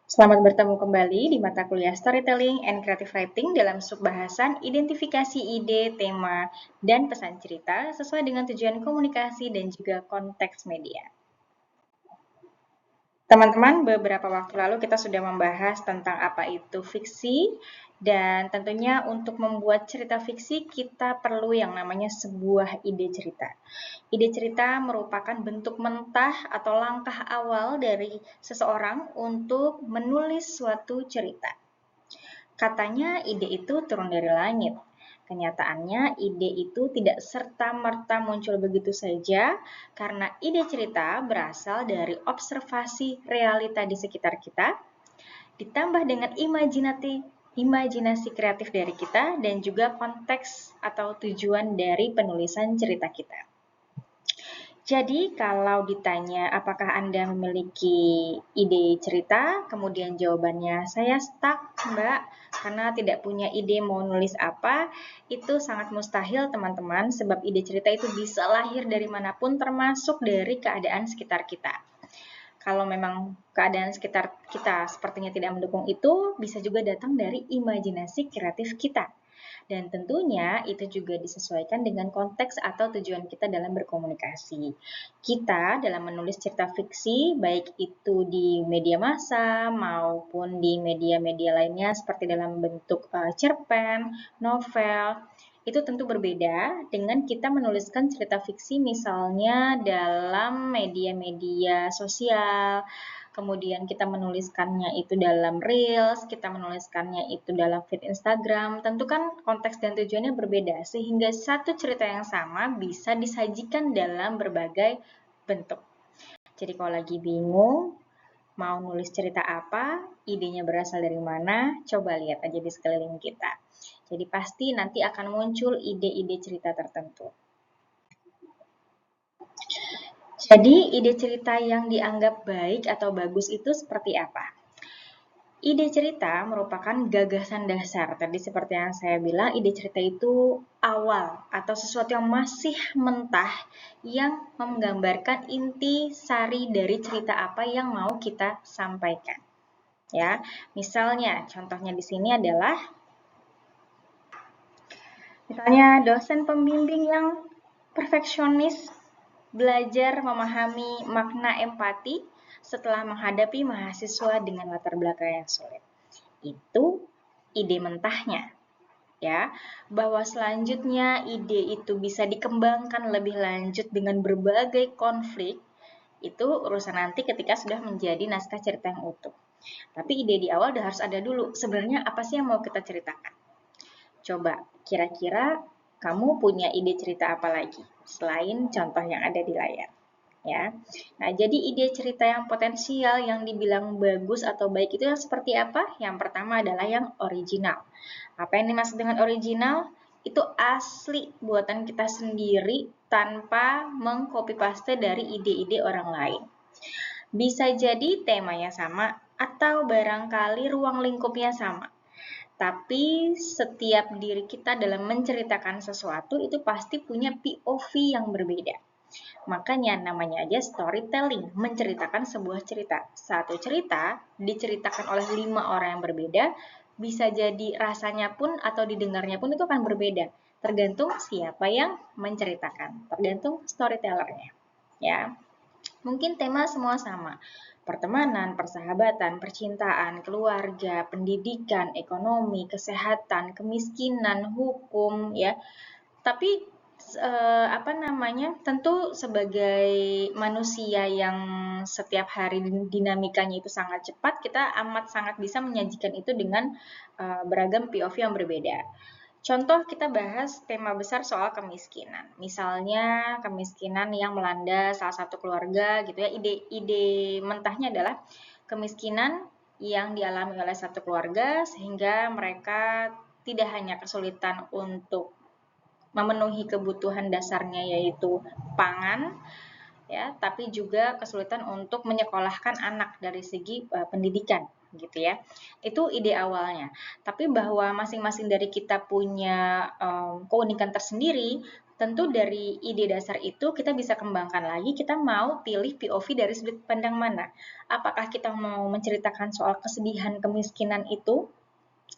Selamat bertemu kembali di mata kuliah Storytelling and Creative Writing dalam subbahasan identifikasi ide, tema, dan pesan cerita sesuai dengan tujuan komunikasi dan juga konteks media. Teman-teman, beberapa waktu lalu kita sudah membahas tentang apa itu fiksi, dan tentunya untuk membuat cerita fiksi kita perlu yang namanya sebuah ide cerita. Ide cerita merupakan bentuk mentah atau langkah awal dari seseorang untuk menulis suatu cerita. Katanya ide itu turun dari langit. Kenyataannya ide itu tidak serta-merta muncul begitu saja karena ide cerita berasal dari observasi realita di sekitar kita, ditambah dengan imajinasi kreatif dari kita dan juga konteks atau tujuan dari penulisan cerita kita. Jadi kalau ditanya apakah Anda memiliki ide cerita, kemudian jawabannya saya stuck, Mbak, karena tidak punya ide mau nulis apa, itu sangat mustahil teman-teman, sebab ide cerita itu bisa lahir dari manapun termasuk dari keadaan sekitar kita. Kalau memang keadaan sekitar kita sepertinya tidak mendukung itu, bisa juga datang dari imajinasi kreatif kita. Dan tentunya itu juga disesuaikan dengan konteks atau tujuan kita dalam berkomunikasi. Kita dalam menulis cerita fiksi, baik itu di media massa maupun di media-media lainnya seperti dalam bentuk cerpen, novel, itu tentu berbeda dengan kita menuliskan cerita fiksi misalnya dalam media-media sosial, kemudian kita menuliskannya itu dalam Reels, kita menuliskannya itu dalam feed Instagram, tentu kan konteks dan tujuannya berbeda, sehingga satu cerita yang sama bisa disajikan dalam berbagai bentuk. Jadi kalau lagi bingung, mau nulis cerita apa, idenya berasal dari mana, coba lihat aja di sekeliling kita. Jadi pasti nanti akan muncul ide-ide cerita tertentu. Jadi ide cerita yang dianggap baik atau bagus itu seperti apa? Ide cerita merupakan gagasan dasar. Tadi seperti yang saya bilang, ide cerita itu awal atau sesuatu yang masih mentah yang menggambarkan inti sari dari cerita apa yang mau kita sampaikan. Ya, misalnya contohnya di sini adalah dosen pembimbing yang perfeksionis belajar memahami makna empati setelah menghadapi mahasiswa dengan latar belakang yang sulit. Itu ide mentahnya, ya. Bahwa selanjutnya ide itu bisa dikembangkan lebih lanjut dengan berbagai konflik, itu urusan nanti ketika sudah menjadi naskah cerita yang utuh. Tapi ide di awal udah harus ada dulu. Sebenarnya apa sih yang mau kita ceritakan? Coba, kira-kira kamu punya ide cerita apa lagi selain contoh yang ada di layar? Ya. Nah, jadi ide cerita yang potensial yang dibilang bagus atau baik itu yang seperti apa? Yang pertama adalah yang original. Apa yang dimaksud dengan original? Itu asli buatan kita sendiri tanpa mengcopy paste dari ide-ide orang lain. Bisa jadi temanya sama atau barangkali ruang lingkupnya sama. Tapi setiap diri kita dalam menceritakan sesuatu itu pasti punya POV yang berbeda. Makanya namanya aja storytelling, menceritakan sebuah cerita. Satu cerita diceritakan oleh 5 orang yang berbeda, bisa jadi rasanya pun atau didengarnya pun itu akan berbeda. Tergantung siapa yang menceritakan, tergantung storytellernya. Ya, mungkin tema semua sama. Pertemanan, persahabatan, percintaan, keluarga, pendidikan, ekonomi, kesehatan, kemiskinan, hukum, ya. Tapi tentu sebagai manusia yang setiap hari dinamikanya itu sangat cepat, kita amat sangat bisa menyajikan itu dengan beragam POV yang berbeda. Contoh kita bahas tema besar soal kemiskinan. Misalnya kemiskinan yang melanda salah satu keluarga gitu ya. Ide mentahnya adalah kemiskinan yang dialami oleh satu keluarga sehingga mereka tidak hanya kesulitan untuk memenuhi kebutuhan dasarnya yaitu pangan, ya, tapi juga kesulitan untuk menyekolahkan anak dari segi pendidikan gitu ya. Itu ide awalnya. Tapi bahwa masing-masing dari kita punya keunikan tersendiri, Tentu dari ide dasar itu kita bisa kembangkan lagi, kita mau pilih POV dari sudut pandang mana. Apakah kita mau menceritakan soal kesedihan kemiskinan itu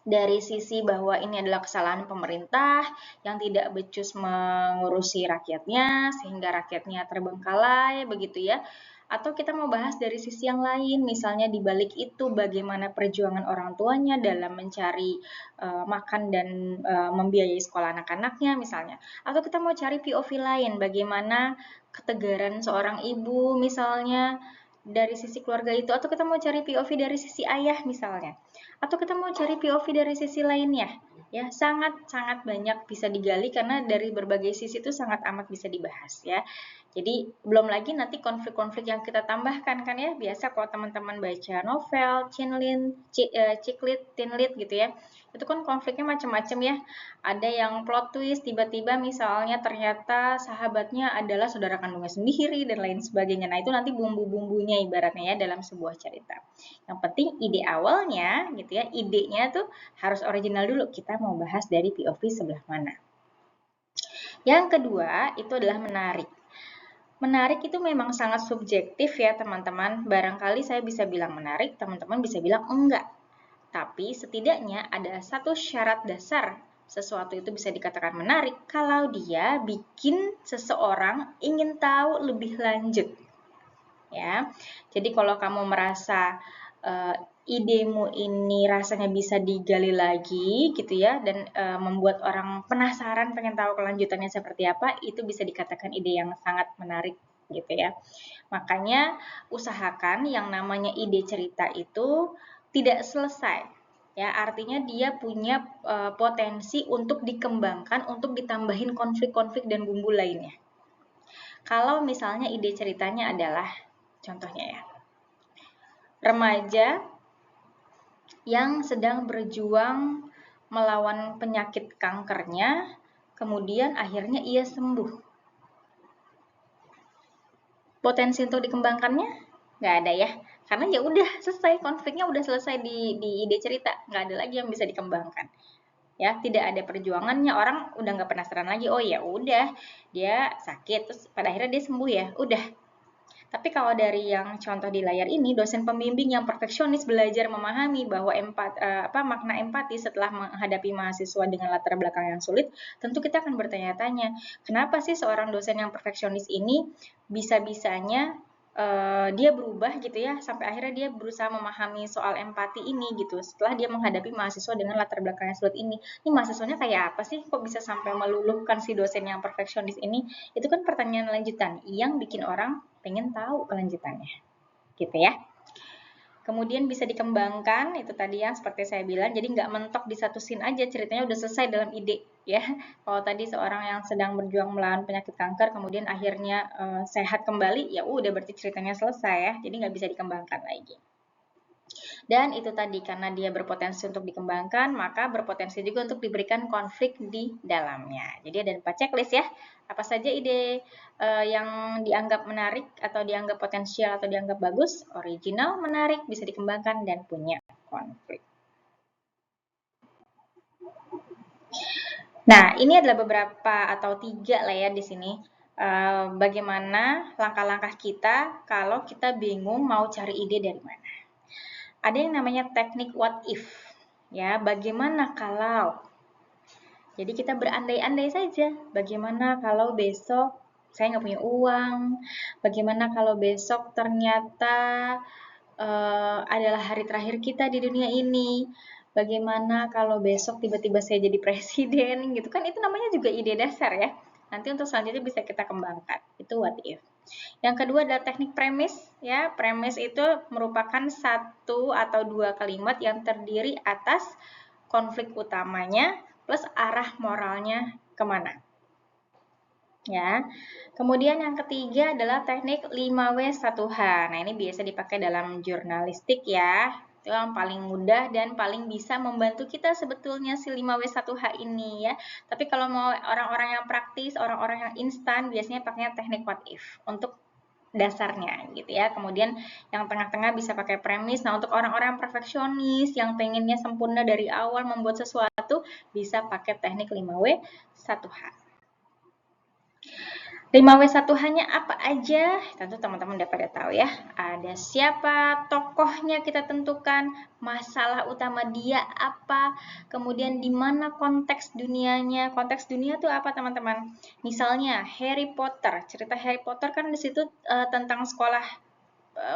dari sisi bahwa ini adalah kesalahan pemerintah yang tidak becus mengurusi rakyatnya sehingga rakyatnya terbengkalai begitu ya. Atau kita mau bahas dari sisi yang lain, misalnya di balik itu bagaimana perjuangan orang tuanya dalam mencari makan dan membiayai sekolah anak-anaknya misalnya. Atau kita mau cari POV lain, bagaimana ketegaran seorang ibu misalnya dari sisi keluarga itu, atau kita mau cari POV dari sisi ayah misalnya, atau kita mau cari POV dari sisi lainnya. Ya, sangat-sangat banyak bisa digali karena dari berbagai sisi itu sangat amat bisa dibahas ya. Jadi belum lagi nanti konflik-konflik yang kita tambahkan kan ya. Biasa kalau teman-teman baca novel, ciklit, tinlit gitu ya. Itu kan konfliknya macam-macam ya. Ada yang plot twist tiba-tiba misalnya ternyata sahabatnya adalah saudara kandungnya sendiri dan lain sebagainya. Nah, itu nanti bumbu-bumbunya ibaratnya ya dalam sebuah cerita. Yang penting ide awalnya gitu ya, idenya tuh harus original dulu. Kita mau bahas dari POV sebelah mana. Yang kedua itu adalah menarik. Menarik itu memang sangat subjektif ya teman-teman. Barangkali saya bisa bilang menarik, teman-teman bisa bilang enggak. Tapi setidaknya ada satu syarat dasar sesuatu itu bisa dikatakan menarik kalau dia bikin seseorang ingin tahu lebih lanjut. Ya. Jadi kalau kamu merasa idemu ini rasanya bisa digali lagi gitu ya dan membuat orang penasaran pengen tahu kelanjutannya seperti apa, itu bisa dikatakan ide yang sangat menarik gitu ya. Makanya usahakan yang namanya ide cerita itu tidak selesai. Ya, artinya dia punya potensi untuk dikembangkan, untuk ditambahin konflik-konflik dan bumbu lainnya. Kalau misalnya ide ceritanya adalah contohnya ya, remaja yang sedang berjuang melawan penyakit kankernya, kemudian akhirnya ia sembuh. Potensi untuk dikembangkannya nggak ada ya, karena ya udah selesai, konfliknya udah selesai di ide cerita, nggak ada lagi yang bisa dikembangkan. Ya, tidak ada perjuangannya, orang udah nggak penasaran lagi. Oh ya udah, dia sakit terus pada akhirnya dia sembuh ya, udah. Tapi kalau dari yang contoh di layar ini, dosen pembimbing yang perfeksionis belajar memahami bahwa makna empati setelah menghadapi mahasiswa dengan latar belakang yang sulit, tentu kita akan bertanya-tanya, kenapa sih seorang dosen yang perfeksionis ini bisa-bisanya dia berubah gitu ya, sampai akhirnya dia berusaha memahami soal empati ini gitu, setelah dia menghadapi mahasiswa dengan latar belakang yang sulit ini. Ini mahasiswanya kayak apa sih, kok bisa sampai meluluhkan si dosen yang perfeksionis ini? Itu kan pertanyaan lanjutan yang bikin orang pengen tahu kelanjutannya, gitu ya. Kemudian bisa dikembangkan, itu tadi yang seperti saya bilang, jadi nggak mentok di satu scene aja, ceritanya udah selesai dalam ide, ya. Kalau tadi seorang yang sedang berjuang melawan penyakit kanker, kemudian akhirnya sehat kembali, ya udah berarti ceritanya selesai ya, jadi nggak bisa dikembangkan lagi. Dan itu tadi, karena dia berpotensi untuk dikembangkan, maka berpotensi juga untuk diberikan konflik di dalamnya. Jadi ada 4 checklist ya. Apa saja ide yang dianggap menarik atau dianggap potensial atau dianggap bagus, original, menarik, bisa dikembangkan, dan punya konflik. Nah, ini adalah beberapa atau 3 lah ya di sini. Bagaimana langkah-langkah kita kalau kita bingung mau cari ide dari mana. Ada yang namanya teknik what if. Ya, bagaimana kalau? Jadi kita berandai-andai saja. Bagaimana kalau besok saya nggak punya uang? Bagaimana kalau besok ternyata adalah hari terakhir kita di dunia ini? Bagaimana kalau besok tiba-tiba saya jadi presiden? Gitu kan, itu namanya juga ide dasar ya. Nanti untuk selanjutnya bisa kita kembangkan. Itu what if. Yang kedua adalah teknik premis ya. Premis itu merupakan 1 atau 2 kalimat yang terdiri atas konflik utamanya plus arah moralnya kemana. Ya. Kemudian yang ketiga adalah teknik 5W1H. Nah, ini biasa dipakai dalam jurnalistik ya. Itu yang paling mudah dan paling bisa membantu kita sebetulnya si 5W1H ini ya. Tapi kalau mau orang-orang yang praktis, orang-orang yang instan, biasanya pakainya teknik what if untuk dasarnya gitu ya. Kemudian yang tengah-tengah bisa pakai premis. Nah, untuk orang-orang yang perfeksionis yang pengennya sempurna dari awal membuat sesuatu, bisa pakai teknik 5W1H. 5W1H-nya apa aja? Tentu teman-teman udah pada tahu ya. Ada siapa tokohnya kita tentukan, masalah utama dia apa, kemudian di mana konteks dunianya. Konteks dunia itu apa teman-teman? Misalnya Harry Potter, cerita Harry Potter kan di situ tentang sekolah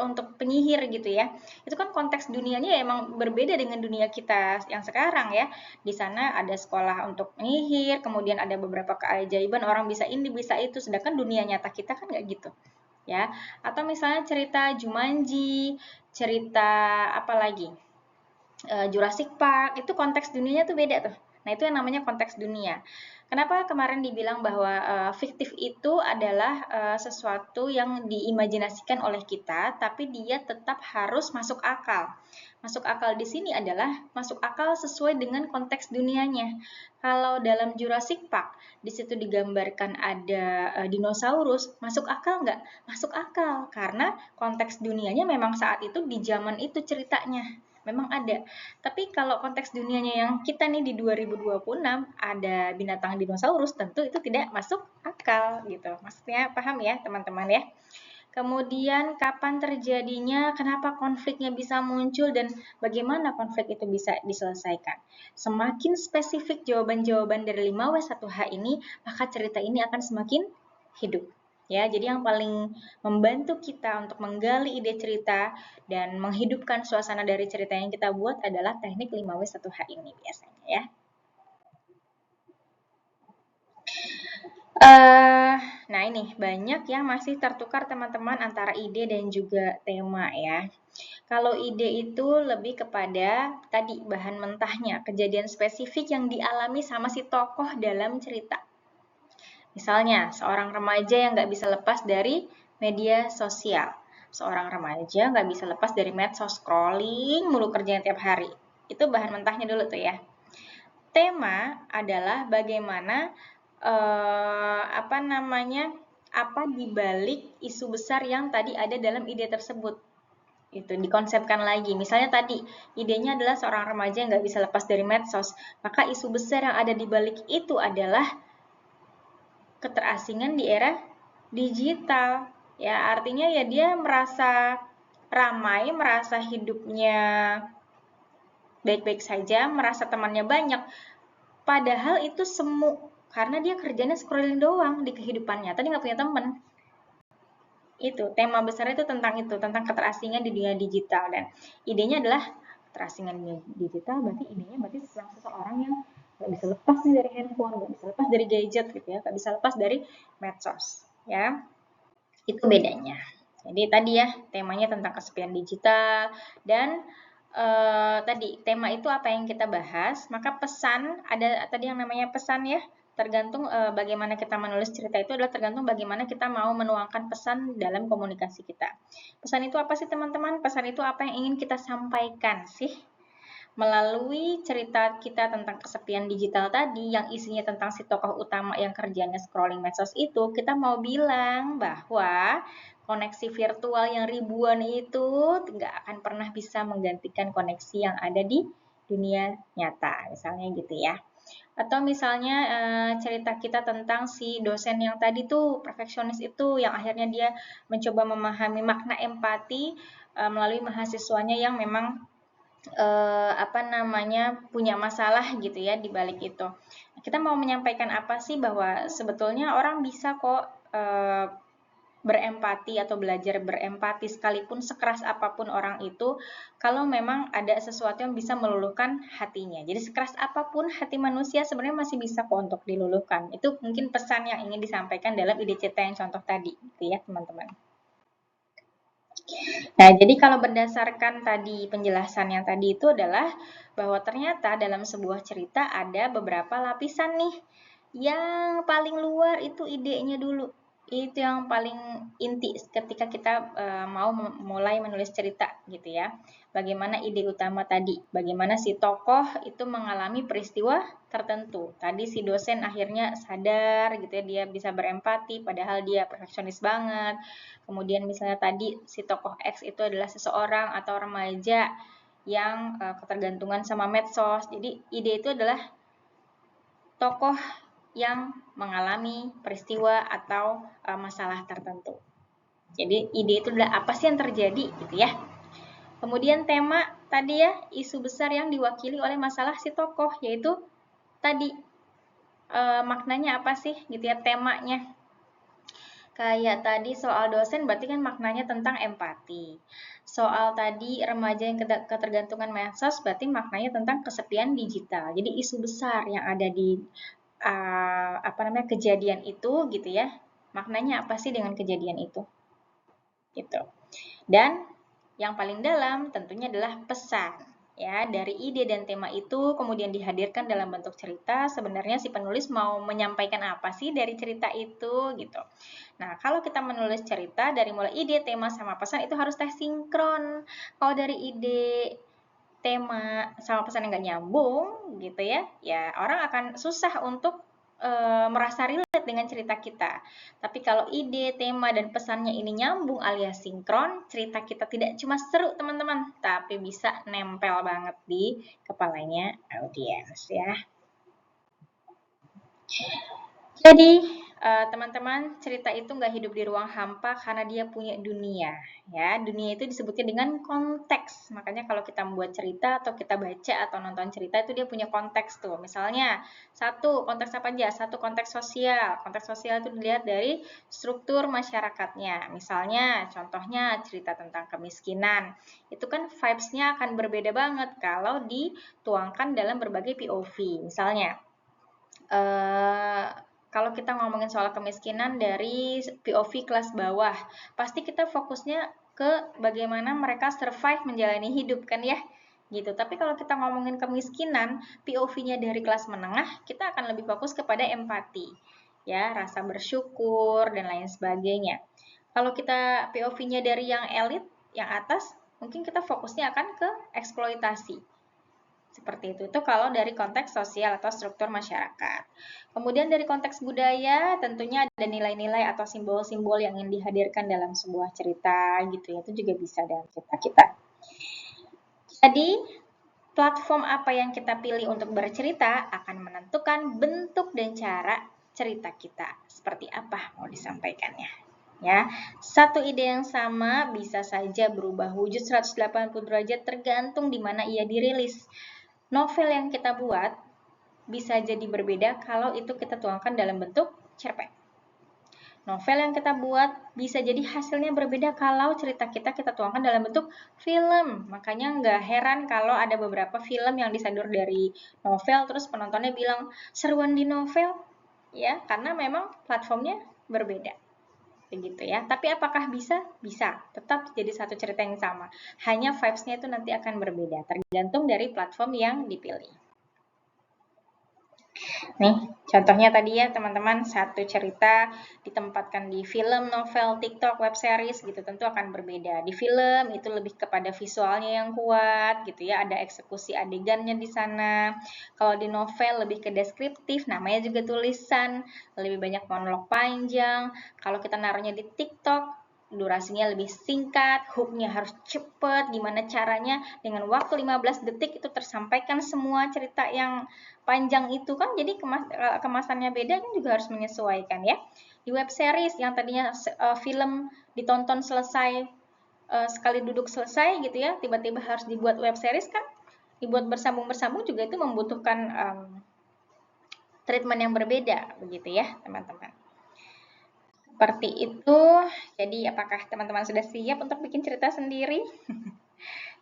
untuk penyihir gitu ya. Itu kan konteks dunianya ya emang berbeda dengan dunia kita yang sekarang ya. Di sana ada sekolah untuk penyihir, kemudian ada beberapa keajaiban, orang bisa ini, bisa itu, sedangkan dunia nyata kita kan nggak gitu. Ya, atau misalnya cerita Jumanji, cerita apa lagi? Jurassic Park, itu konteks dunianya tuh beda tuh. Nah, itu yang namanya konteks dunia. Kenapa kemarin dibilang bahwa fiktif itu adalah sesuatu yang diimajinasikan oleh kita, tapi dia tetap harus masuk akal. Masuk akal di sini adalah masuk akal sesuai dengan konteks dunianya. Kalau dalam Jurassic Park, di situ digambarkan ada dinosaurus, masuk akal nggak? Masuk akal, karena konteks dunianya memang saat itu di zaman itu ceritanya. Memang ada. Tapi kalau konteks dunianya yang kita nih di 2026 ada binatang dinosaurus, tentu itu tidak masuk akal gitu. Maksudnya paham ya teman-teman ya? Kemudian kapan terjadinya, kenapa konfliknya bisa muncul, dan bagaimana konflik itu bisa diselesaikan. Semakin spesifik jawaban-jawaban dari 5W1H ini, maka cerita ini akan semakin hidup. Ya, jadi yang paling membantu kita untuk menggali ide cerita dan menghidupkan suasana dari cerita yang kita buat adalah teknik 5W1H ini biasanya ya. Nah ini banyak yang masih tertukar teman-teman antara ide dan juga tema ya. Kalau ide itu lebih kepada tadi bahan mentahnya, kejadian spesifik yang dialami sama si tokoh dalam cerita. Misalnya, seorang remaja yang nggak bisa lepas dari media sosial. Seorang remaja nggak bisa lepas dari medsos, scrolling mulu kerjanya tiap hari. Itu bahan mentahnya dulu tuh ya. Tema adalah bagaimana apa namanya, apa dibalik isu besar yang tadi ada dalam ide tersebut. Itu dikonsepkan lagi. Misalnya tadi, idenya adalah seorang remaja yang nggak bisa lepas dari medsos. Maka isu besar yang ada di balik itu adalah keterasingan di era digital. Ya, artinya ya dia merasa ramai, merasa hidupnya baik-baik saja, merasa temannya banyak. Padahal itu semu, karena dia kerjanya scrolling doang di kehidupannya. Tadi nggak punya teman. Itu, tema besar itu, tentang keterasingan di dunia digital. Dan idenya adalah keterasingan di dunia digital, berarti idenya berarti seseorang yang nggak bisa lepas nih dari handphone, nggak bisa lepas dari gadget gitu ya, nggak bisa lepas dari medsos. Ya, itu bedanya. Jadi tadi ya, temanya tentang kesepian digital, dan tadi tema itu apa yang kita bahas, maka pesan, ada tadi yang namanya pesan ya, tergantung bagaimana kita menulis cerita itu adalah tergantung bagaimana kita mau menuangkan pesan dalam komunikasi kita. Pesan itu apa sih teman-teman? Pesan itu apa yang ingin kita sampaikan sih? Melalui cerita kita tentang kesepian digital tadi yang isinya tentang si tokoh utama yang kerjanya scrolling medsos itu, kita mau bilang bahwa koneksi virtual yang ribuan itu nggak akan pernah bisa menggantikan koneksi yang ada di dunia nyata, misalnya gitu ya. Atau misalnya cerita kita tentang si dosen yang tadi tuh perfeksionis itu, yang akhirnya dia mencoba memahami makna empati melalui mahasiswanya yang memang apa namanya, punya masalah gitu ya di balik itu. Kita mau menyampaikan apa sih, bahwa sebetulnya orang bisa kok berempati atau belajar berempati sekalipun sekeras apapun orang itu, kalau memang ada sesuatu yang bisa meluluhkan hatinya. Jadi sekeras apapun hati manusia sebenarnya masih bisa kok untuk diluluhkan. Itu mungkin pesan yang ingin disampaikan dalam ide cerita yang contoh tadi, gitu ya teman-teman. Nah, jadi kalau berdasarkan tadi penjelasan yang tadi itu adalah bahwa ternyata dalam sebuah cerita ada beberapa lapisan nih. Yang paling luar itu idenya dulu. Itu yang paling inti ketika kita mau mulai menulis cerita gitu ya. Bagaimana ide utama tadi, bagaimana si tokoh itu mengalami peristiwa tertentu. Tadi si dosen akhirnya sadar gitu ya, dia bisa berempati padahal dia perfeksionis banget. Kemudian misalnya tadi si tokoh X itu adalah seseorang atau remaja yang ketergantungan sama medsos. Jadi ide itu adalah tokoh yang mengalami peristiwa atau masalah tertentu. Jadi ide itu adalah apa sih yang terjadi gitu ya. Kemudian tema tadi ya, isu besar yang diwakili oleh masalah si tokoh, yaitu tadi maknanya apa sih gitu ya, temanya. Kayak tadi soal dosen berarti kan maknanya tentang empati. Soal tadi remaja yang ketergantungan medsos berarti maknanya tentang kesepian digital. Jadi isu besar yang ada di kejadian itu gitu ya. Maknanya apa sih dengan kejadian itu? Gitu. Dan yang paling dalam tentunya adalah pesan. Ya, dari ide dan tema itu kemudian dihadirkan dalam bentuk cerita, sebenarnya si penulis mau menyampaikan apa sih dari cerita itu gitu. Nah, kalau kita menulis cerita dari mulai ide, tema sama pesan itu harus sinkron. Kalau dari ide, tema sama pesan yang nggak nyambung gitu ya, ya orang akan susah untuk merasa relate dengan cerita kita. Tapi kalau ide, tema, dan pesannya ini nyambung alias sinkron, cerita kita tidak cuma seru teman-teman, tapi bisa nempel banget di kepalanya audiens ya. Jadi teman-teman, cerita itu nggak hidup di ruang hampa karena dia punya dunia. Ya, dunia itu disebutnya dengan konteks. Makanya kalau kita membuat cerita atau kita baca atau nonton cerita itu dia punya konteks tuh. Misalnya, satu konteks apa aja? Satu konteks sosial. Konteks sosial itu dilihat dari struktur masyarakatnya. Misalnya, contohnya cerita tentang kemiskinan. Itu kan vibes-nya akan berbeda banget kalau dituangkan dalam berbagai POV. Misalnya, kalau kita ngomongin soal kemiskinan dari POV kelas bawah, pasti kita fokusnya ke bagaimana mereka survive menjalani hidup kan ya, gitu. Tapi kalau kita ngomongin kemiskinan, POV-nya dari kelas menengah, kita akan lebih fokus kepada empati, ya, rasa bersyukur dan lain sebagainya. Kalau kita POV-nya dari yang elit, yang atas, mungkin kita fokusnya akan ke eksploitasi. Seperti itu kalau dari konteks sosial atau struktur masyarakat. Kemudian dari konteks budaya, tentunya ada nilai-nilai atau simbol-simbol yang ingin dihadirkan dalam sebuah cerita gitu ya. Itu juga bisa dalam cerita kita. Jadi, platform apa yang kita pilih untuk bercerita akan menentukan bentuk dan cara cerita kita. Seperti apa mau disampaikannya. Ya, satu ide yang sama bisa saja berubah wujud 180 derajat tergantung di mana ia dirilis. Novel yang kita buat bisa jadi berbeda kalau itu kita tuangkan dalam bentuk cerpen. Novel yang kita buat bisa jadi hasilnya berbeda kalau cerita kita tuangkan dalam bentuk film. Makanya nggak heran kalau ada beberapa film yang disadur dari novel terus penontonnya bilang seruan di novel, ya karena memang platformnya berbeda. Begitu ya. Tapi apakah bisa? Bisa. Tetap jadi satu cerita yang sama. Hanya vibes-nya itu nanti akan berbeda, tergantung dari platform yang dipilih. Nih, contohnya tadi ya teman-teman, satu cerita ditempatkan di film, novel, TikTok, web series gitu tentu akan berbeda. Di film itu lebih kepada visualnya yang kuat gitu ya, ada eksekusi adegannya di sana. Kalau di novel lebih ke deskriptif, namanya juga tulisan, lebih banyak monolog panjang. Kalau kita naruhnya di TikTok, durasinya lebih singkat, hooknya harus cepet, gimana caranya dengan waktu 15 detik itu tersampaikan semua cerita yang panjang itu kan, jadi kemasannya beda kan juga harus menyesuaikan ya. Di web series yang tadinya film ditonton selesai, sekali duduk selesai gitu ya, tiba-tiba harus dibuat web series kan, dibuat bersambung-bersambung juga itu membutuhkan treatment yang berbeda begitu ya teman-teman. Seperti itu. Jadi apakah teman-teman sudah siap untuk bikin cerita sendiri?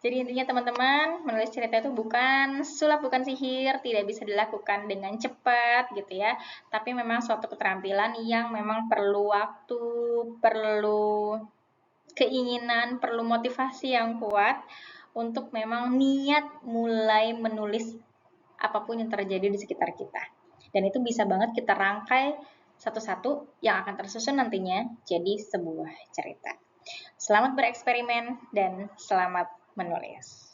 Jadi intinya teman-teman, menulis cerita itu bukan sulap, bukan sihir, tidak bisa dilakukan dengan cepat gitu ya. Tapi memang suatu keterampilan yang memang perlu waktu, perlu keinginan, perlu motivasi yang kuat untuk memang niat mulai menulis apapun yang terjadi di sekitar kita. Dan itu bisa banget kita rangkai satu-satu yang akan tersusun nantinya jadi sebuah cerita. Selamat bereksperimen dan selamat menulis.